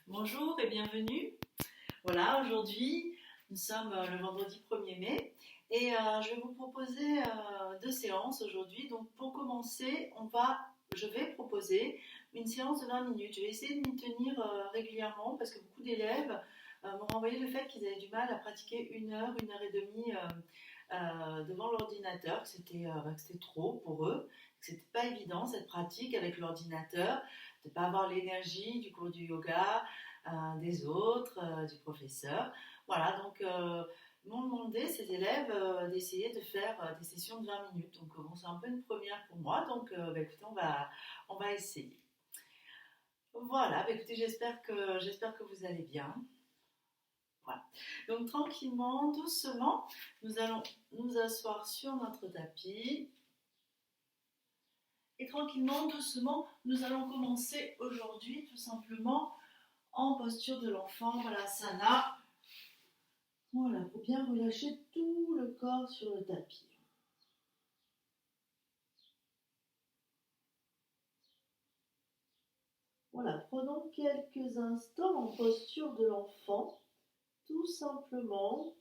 Bonjour et bienvenue. Voilà, aujourd'hui, nous sommes le vendredi 1er mai et je vais vous proposer deux séances aujourd'hui. Donc pour commencer, je vais proposer une séance de 20 minutes. Je vais essayer de m'y tenir régulièrement parce que beaucoup d'élèves m'ont renvoyé le fait qu'ils avaient du mal à pratiquer une heure et demie devant l'ordinateur, que c'était trop pour eux, que c'était pas évident cette pratique avec l'ordinateur, de ne pas avoir l'énergie du cours du yoga, des autres, du professeur. Voilà, donc m'ont demandé ces élèves d'essayer de faire des sessions de 20 minutes. Donc bon, c'est un peu une première pour moi, donc écoutez, on va essayer. Voilà, écoutez, j'espère que vous allez bien. Voilà. Donc tranquillement, doucement, nous allons nous asseoir sur notre tapis. Et tranquillement, doucement, nous allons commencer aujourd'hui tout simplement en posture de l'enfant, Balasana. Voilà, pour bien relâcher tout le corps sur le tapis. Voilà, prenons quelques instants en posture de l'enfant, tout simplement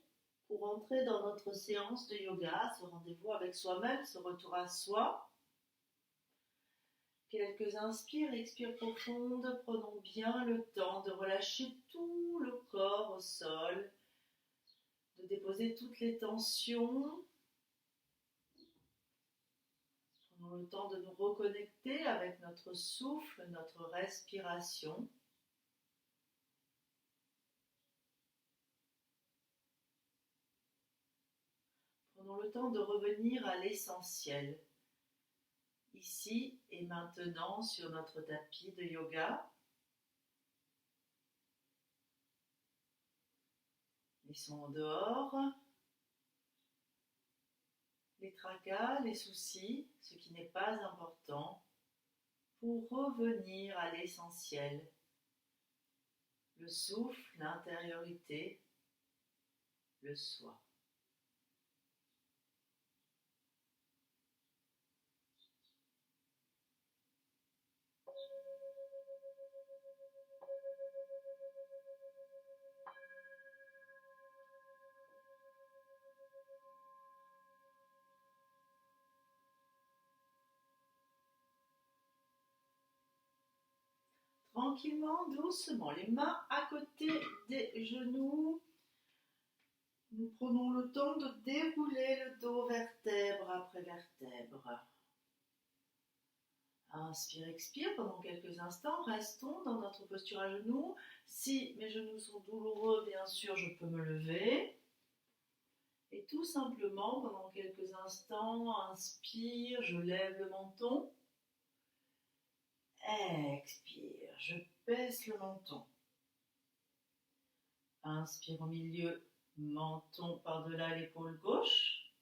pour entrer dans notre séance de yoga, ce rendez-vous avec soi-même, ce retour à soi. Quelques inspires, expires profondes, prenons bien le temps de relâcher tout le corps au sol, de déposer toutes les tensions. Prenons le temps de nous reconnecter avec notre souffle, notre respiration. Prenons le temps de revenir à l'essentiel, ici et maintenant sur notre tapis de yoga. Laissons en dehors les tracas, les soucis, ce qui n'est pas important, pour revenir à l'essentiel, le souffle, l'intériorité, le soi. Tranquillement, doucement, les mains à côté des genoux. Nous prenons le temps de dérouler le dos vertèbre après vertèbre. Inspire, expire pendant quelques instants. Restons dans notre posture à genoux. Si mes genoux sont douloureux, bien sûr, je peux me lever. Et tout simplement, pendant quelques instants, inspire, je lève le menton. Expire, je baisse le menton. Inspire au milieu, menton par-delà l'épaule gauche.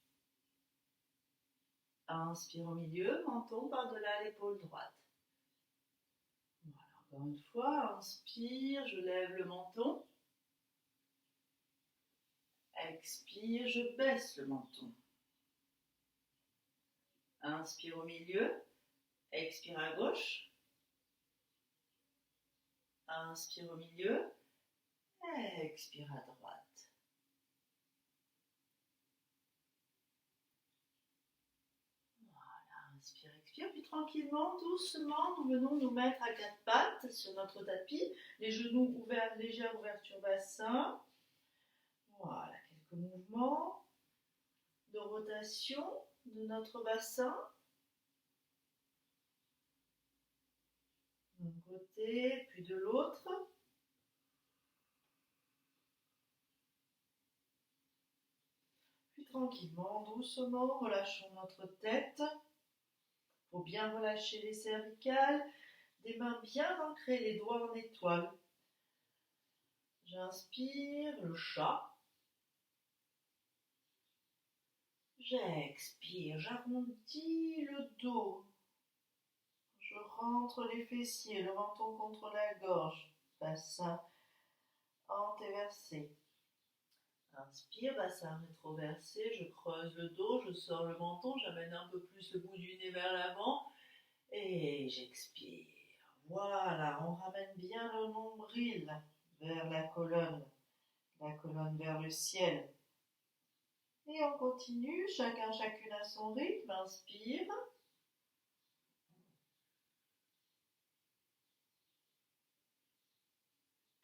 Inspire au milieu, menton par-delà l'épaule droite. Voilà, encore une fois, inspire, je lève le menton. Expire, je baisse le menton. Inspire au milieu, expire à gauche. Inspire au milieu, expire à droite. Voilà, inspire, expire, puis tranquillement, doucement, nous venons nous mettre à quatre pattes sur notre tapis, les genoux ouverts, légère ouverture bassin. Voilà, quelques mouvements de rotation de notre bassin. D'un côté, puis de l'autre. Puis tranquillement, doucement, relâchons notre tête pour bien relâcher les cervicales. Des mains bien ancrées, les doigts en étoile. J'inspire, le chat. J'expire, j'arrondis le dos. Je rentre les fessiers, le menton contre la gorge. Bassin antéversé. Inspire, bassin rétroversé, je creuse le dos, je sors le menton, j'amène un peu plus le bout du nez vers l'avant et j'expire. Voilà, on ramène bien le nombril vers la colonne vers le ciel. Et on continue, chacune à son rythme. Inspire.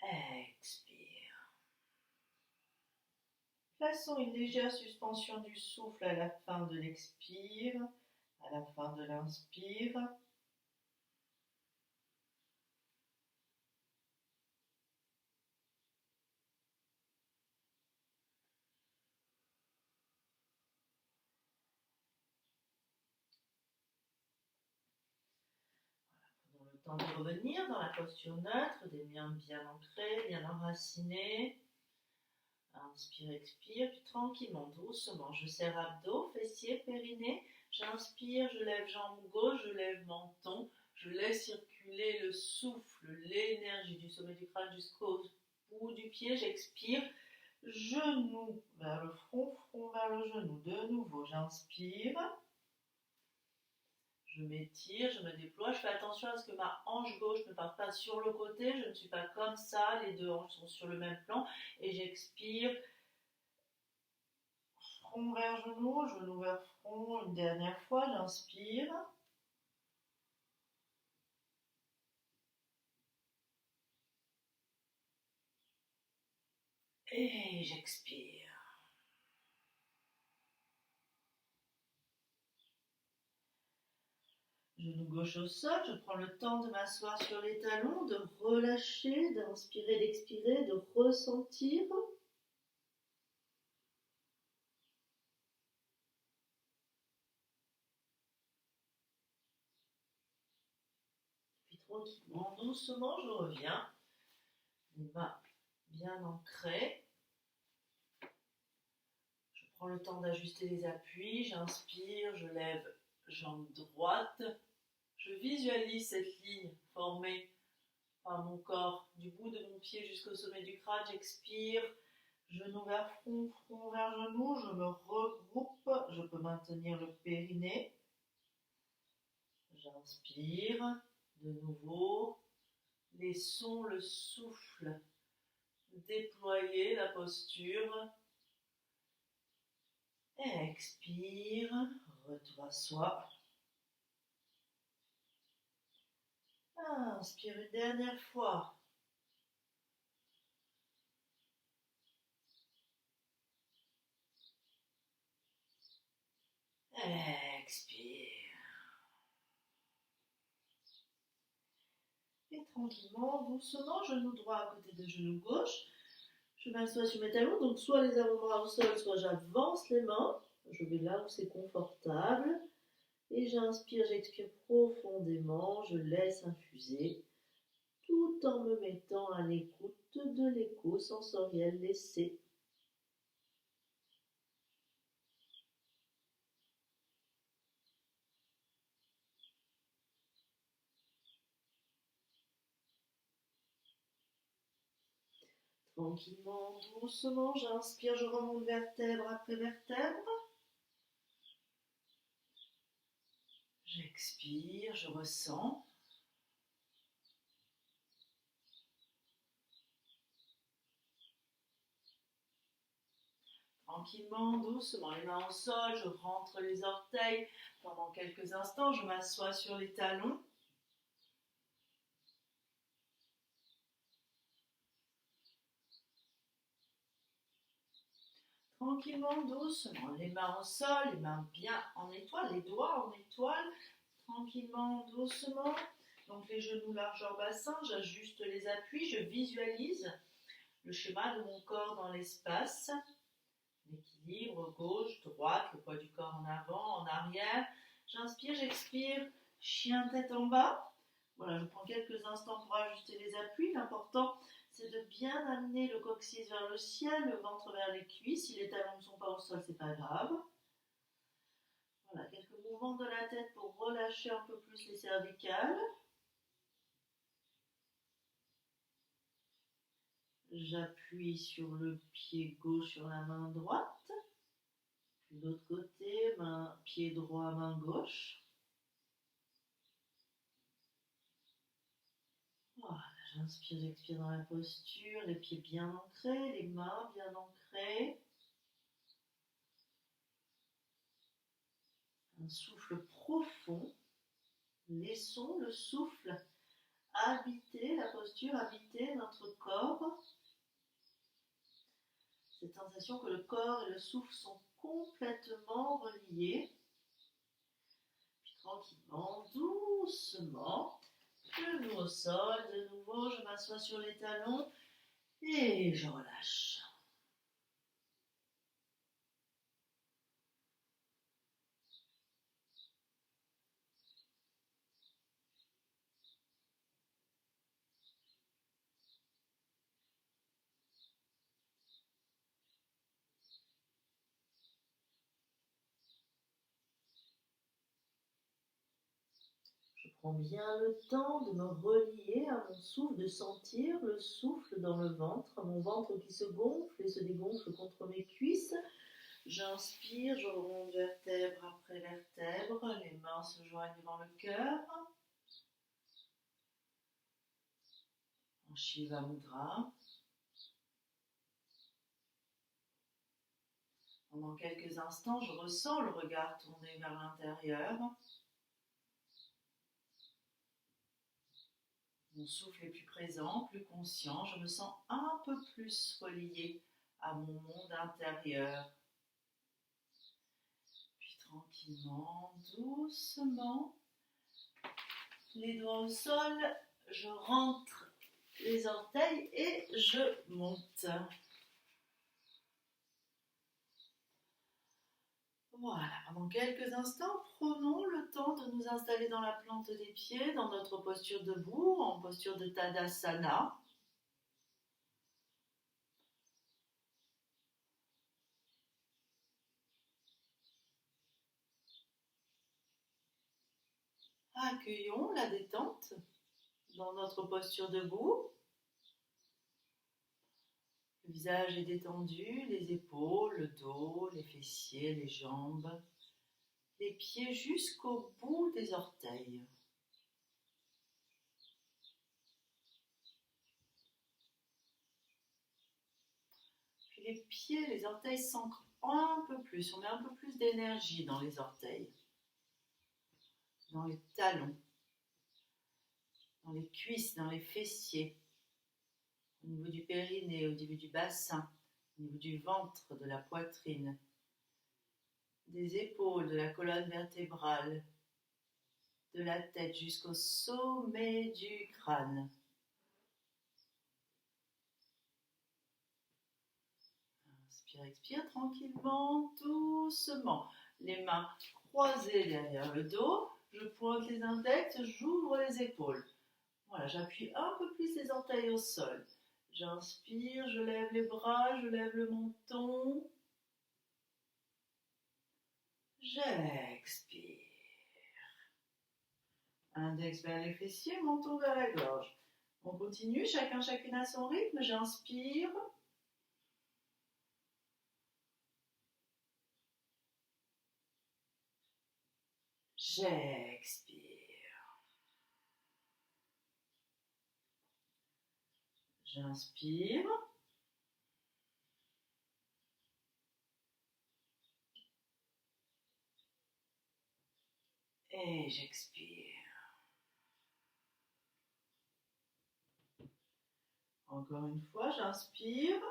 Expire. Plaçons une légère suspension du souffle à la fin de l'expire, à la fin de l'inspire. Prenons le temps de revenir dans la posture neutre, des mains bien ancrées, bien enracinées. Inspire, expire, puis tranquillement, doucement, je serre abdos, fessiers, périnée. J'inspire, je lève jambe gauche, je lève menton, je laisse circuler le souffle, l'énergie du sommet du crâne jusqu'au bout du pied. J'expire, genou vers le front, front vers le genou. De nouveau, j'inspire. Je m'étire, je me déploie, je fais attention à ce que ma hanche gauche ne parte pas sur le côté, je ne suis pas comme ça, les deux hanches sont sur le même plan, et j'expire, front vers genou, genou vers front, une dernière fois, j'inspire. Et j'expire. Genou gauche au sol, je prends le temps de m'asseoir sur les talons, de relâcher, d'inspirer, d'expirer, de ressentir. Puis tranquillement, doucement, je reviens. Les mains bien ancrées. Je prends le temps d'ajuster les appuis. J'inspire, je lève jambe droite. Je visualise cette ligne formée par mon corps, du bout de mon pied jusqu'au sommet du crâne. J'expire, genou vers front, front vers genou, je me regroupe, je peux maintenir le périnée. J'inspire, de nouveau, laissons le souffle déployer la posture. Expire, retour à soi. Inspire une dernière fois. Expire. Et tranquillement, doucement, genou droit à côté de genou gauche. Je m'assois sur mes talons, donc soit les avant-bras au sol, soit j'avance les mains. Je vais là où c'est confortable. Et j'inspire, j'expire profondément, je laisse infuser, tout en me mettant à l'écoute de l'écho sensoriel laissé. Tranquillement, doucement, j'inspire, je remonte vertèbre après vertèbre. J'expire, je ressens. Tranquillement, doucement, les mains au sol, je rentre les orteils. Pendant quelques instants, je m'assois sur les talons. Tranquillement, doucement, les mains au sol, les mains bien en étoile, les doigts en étoile. Tranquillement, doucement. Donc les genoux largeur bassin, j'ajuste les appuis, je visualise le schéma de mon corps dans l'espace. L'équilibre, gauche, droite, le poids du corps en avant, en arrière. J'inspire, j'expire, chien tête en bas. Voilà, je prends quelques instants pour ajuster les appuis. L'important, c'est de bien amener le coccyx vers le ciel, le ventre vers les cuisses. Si les talons ne sont pas au sol, c'est pas grave. Voilà, quelques mouvements de la tête pour relâcher un peu plus les cervicales. J'appuie sur le pied gauche sur la main droite. Puis l'autre côté, pied droit, main gauche. J'inspire, j'expire dans la posture, les pieds bien ancrés, les mains bien ancrées. Un souffle profond. Laissons le souffle habiter la posture, habiter notre corps. Cette sensation que le corps et le souffle sont complètement reliés. Puis tranquillement, doucement, genoux au sol. De nouveau, je m'assois sur les talons et je relâche. Je prends bien le temps de me relier à mon souffle, de sentir le souffle dans le ventre, mon ventre qui se gonfle et se dégonfle contre mes cuisses. J'inspire, je remonte vertèbre après vertèbre, les mains se joignent devant le cœur. En Shiva Mudra. Pendant quelques instants, je ressens le regard tourné vers l'intérieur. Mon souffle est plus présent, plus conscient. Je me sens un peu plus reliée à mon monde intérieur. Puis tranquillement, doucement, les doigts au sol, je rentre les orteils et je monte. Voilà, pendant quelques instants, prenons le temps de nous installer dans la plante des pieds, dans notre posture debout, en posture de Tadasana. Accueillons la détente dans notre posture debout. Le visage est détendu, les épaules, le dos, les fessiers, les jambes, les pieds jusqu'au bout des orteils. Puis les pieds, les orteils s'ancrent un peu plus, on met un peu plus d'énergie dans les orteils, dans les talons, dans les cuisses, dans les fessiers, au niveau du périnée, au niveau du bassin, au niveau du ventre, de la poitrine, des épaules, de la colonne vertébrale, de la tête jusqu'au sommet du crâne. Inspire, expire tranquillement, doucement. Les mains croisées derrière le dos. Je pointe les index, j'ouvre les épaules. Voilà, j'appuie un peu plus les orteils au sol. J'inspire, je lève les bras, je lève le menton. J'expire. Index vers les fessiers, menton vers la gorge. On continue, chacune à son rythme. J'inspire. J'expire. J'inspire. Et j'expire. Encore une fois, j'inspire.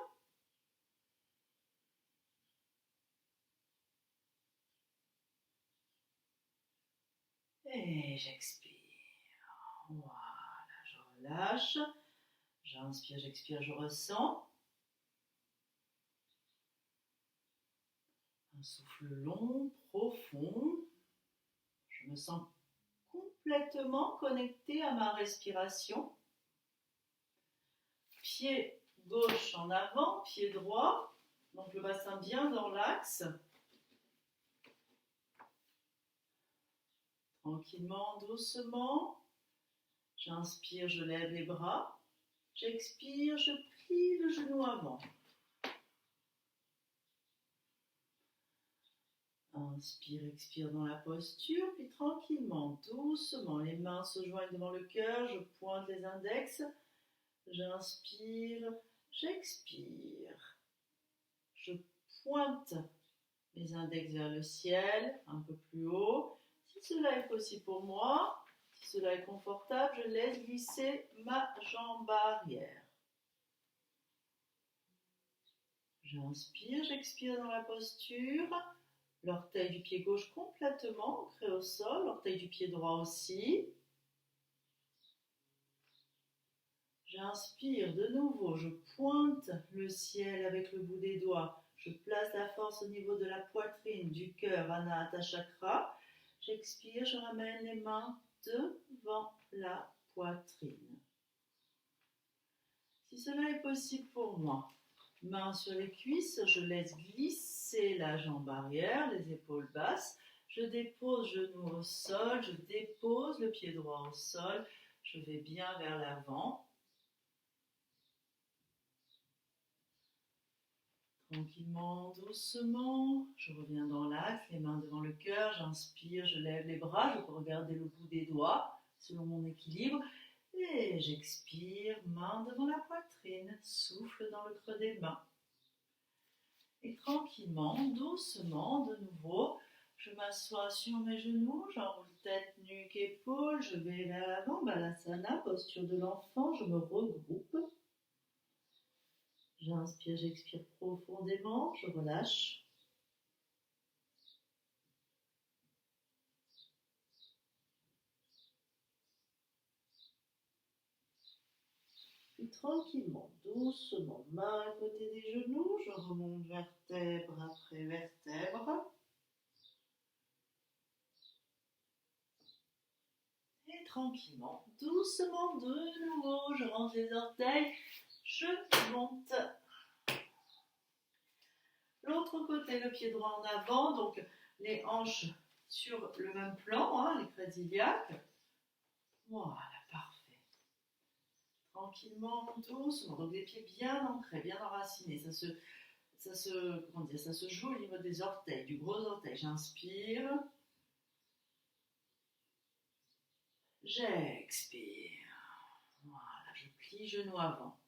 Et j'expire. Voilà, je relâche. J'inspire, j'expire, je ressens. Un souffle long, profond. Je me sens complètement connectée à ma respiration. Pied gauche en avant, pied droit. Donc le bassin bien dans l'axe. Tranquillement, doucement. J'inspire, je lève les bras. J'expire, je plie le genou avant. Inspire, expire dans la posture, puis tranquillement, doucement, les mains se joignent devant le cœur, je pointe les index, J'inspire, j'expire. Je pointe mes index vers le ciel, un peu plus haut. Si cela est possible pour moi, si cela est confortable, je laisse glisser ma jambe arrière. J'inspire, j'expire dans la posture. L'orteil du pied gauche complètement ancré au sol, l'orteil du pied droit aussi. J'inspire de nouveau, je pointe le ciel avec le bout des doigts. Je place la force au niveau de la poitrine, du cœur, Anahata Chakra. J'expire, je ramène les mains devant la poitrine. Si cela est possible pour moi, mains sur les cuisses, je laisse glisser la jambe arrière, les épaules basses. Je dépose genou au sol, je dépose le pied droit au sol. Je vais bien vers l'avant. Tranquillement, doucement, je reviens dans l'axe, les mains devant le cœur, j'inspire, je lève les bras, je peux regarder le bout des doigts selon mon équilibre. Et j'expire, main devant la poitrine, souffle dans le creux des mains. Et tranquillement, doucement, de nouveau, je m'assois sur mes genoux, j'enroule tête, nuque, épaules, je vais vers l'avant, Balasana, posture de l'enfant, je me regroupe. J'inspire, j'expire profondément, je relâche. Puis tranquillement, doucement, main à côté des genoux, je remonte vertèbre après vertèbre. Et tranquillement, doucement, de nouveau, je range les orteils, je monte. L'autre côté, le pied droit en avant, donc les hanches sur le même plan, les crêtes iliaques. Voilà, parfait. Tranquillement, doucement, donc les pieds bien ancrés, bien enracinés. Ça se joue au niveau des orteils, du gros orteil. J'inspire. J'expire. Voilà, je plie genou avant.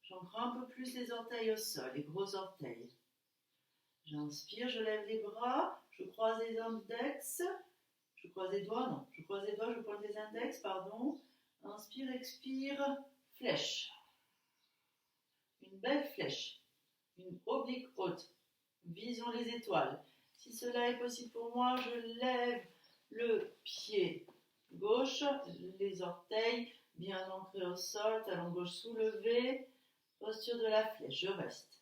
J'ancre un peu plus les orteils au sol, les gros orteils. J'inspire, je lève les bras, je croise les index, je croise les doigts, non, je croise les doigts, je pointe les index, pardon. Inspire, expire, flèche. Une belle flèche, une oblique haute. Visons les étoiles. Si cela est possible pour moi, je lève le pied gauche, les orteils bien ancrés au sol, talon gauche soulevé, posture de la flèche, je reste.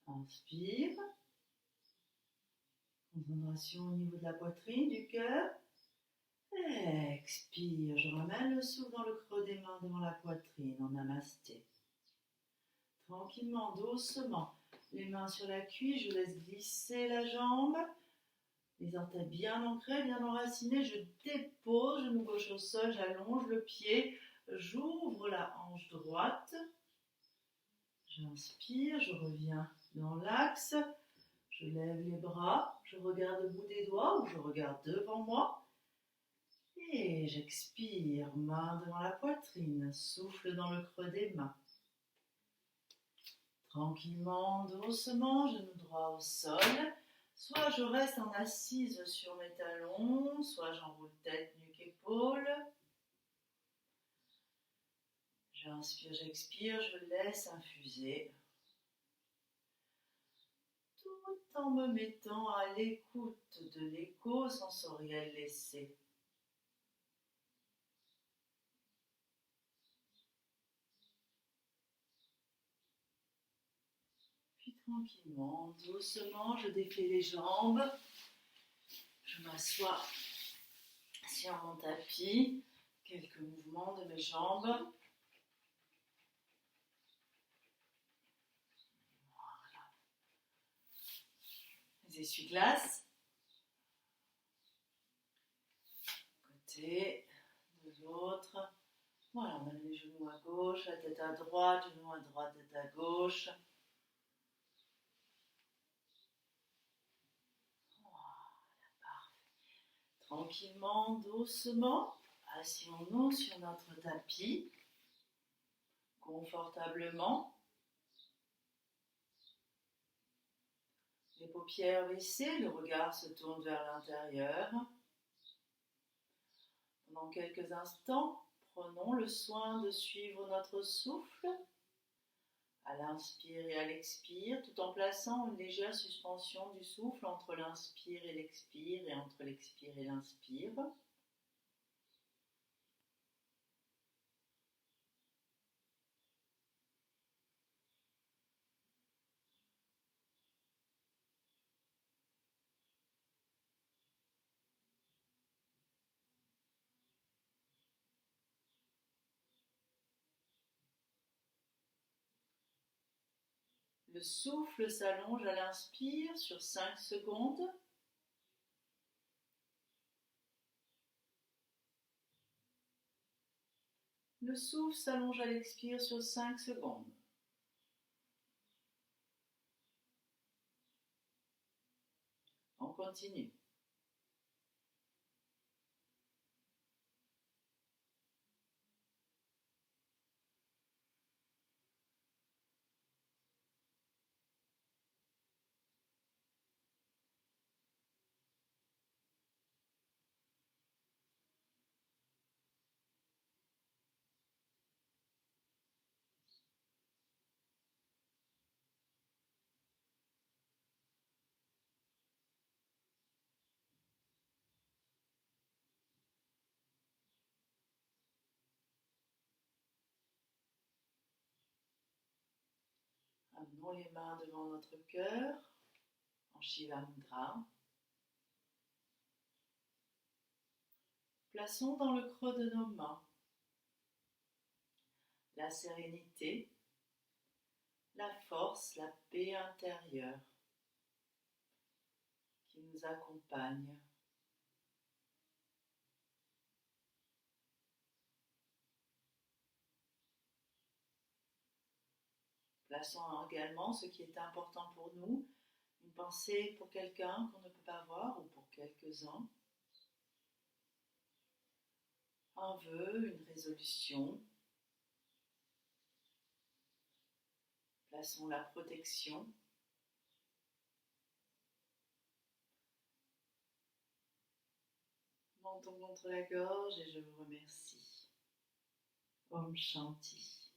Inspire. Concentration au niveau de la poitrine, du cœur. Expire. Je ramène le souffle dans le creux des mains devant la poitrine en namasté. Tranquillement, doucement. Les mains sur la cuisse, je laisse glisser la jambe. Les orteils bien ancrés, bien enracinés. Je dépose, genou gauche au sol, j'allonge le pied. J'ouvre la hanche droite. J'inspire, je reviens dans l'axe. Je lève les bras, je regarde le bout des doigts ou je regarde devant moi. Et j'expire, main devant la poitrine, souffle dans le creux des mains. Tranquillement, doucement, genou droit au sol. Soit je reste en assise sur mes talons, soit j'enroule tête, nuque, épaule. J'inspire, j'expire, je laisse infuser. Tout en me mettant à l'écoute de l'écho sensoriel laissé. Puis tranquillement, doucement, je défais les jambes. Je m'assois sur mon tapis. Quelques mouvements de mes jambes. Voilà. Les essuie-glaces. Côté de l'autre. Voilà, on a les genoux à gauche, la tête à droite, genoux à droite, tête à gauche. Tranquillement, doucement, asseyons-nous sur notre tapis, confortablement. Les paupières baissées, le regard se tourne vers l'intérieur. Pendant quelques instants, prenons le soin de suivre notre souffle à l'inspire et à l'expire, tout en plaçant une légère suspension du souffle entre l'inspire et l'expire et entre l'expire et l'inspire. Le souffle s'allonge à l'inspire sur 5 secondes. Le souffle s'allonge à l'expire sur 5 secondes. On continue. Amenons les mains devant notre cœur en Shiva Mudra. Plaçons dans le creux de nos mains la sérénité, la force, la paix intérieure qui nous accompagne. Plaçons également ce qui est important pour nous, une pensée pour quelqu'un qu'on ne peut pas voir ou pour quelques-uns, un vœu, une résolution. Plaçons la protection. Menton contre la gorge et je vous remercie. Om Shanti.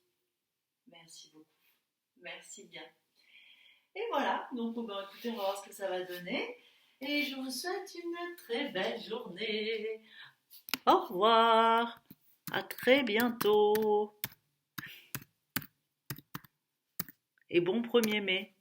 Merci beaucoup. Merci bien. Et voilà, donc écoutez, on va voir ce que ça va donner. Et je vous souhaite une très belle journée. Au revoir. À très bientôt. Et bon 1er mai.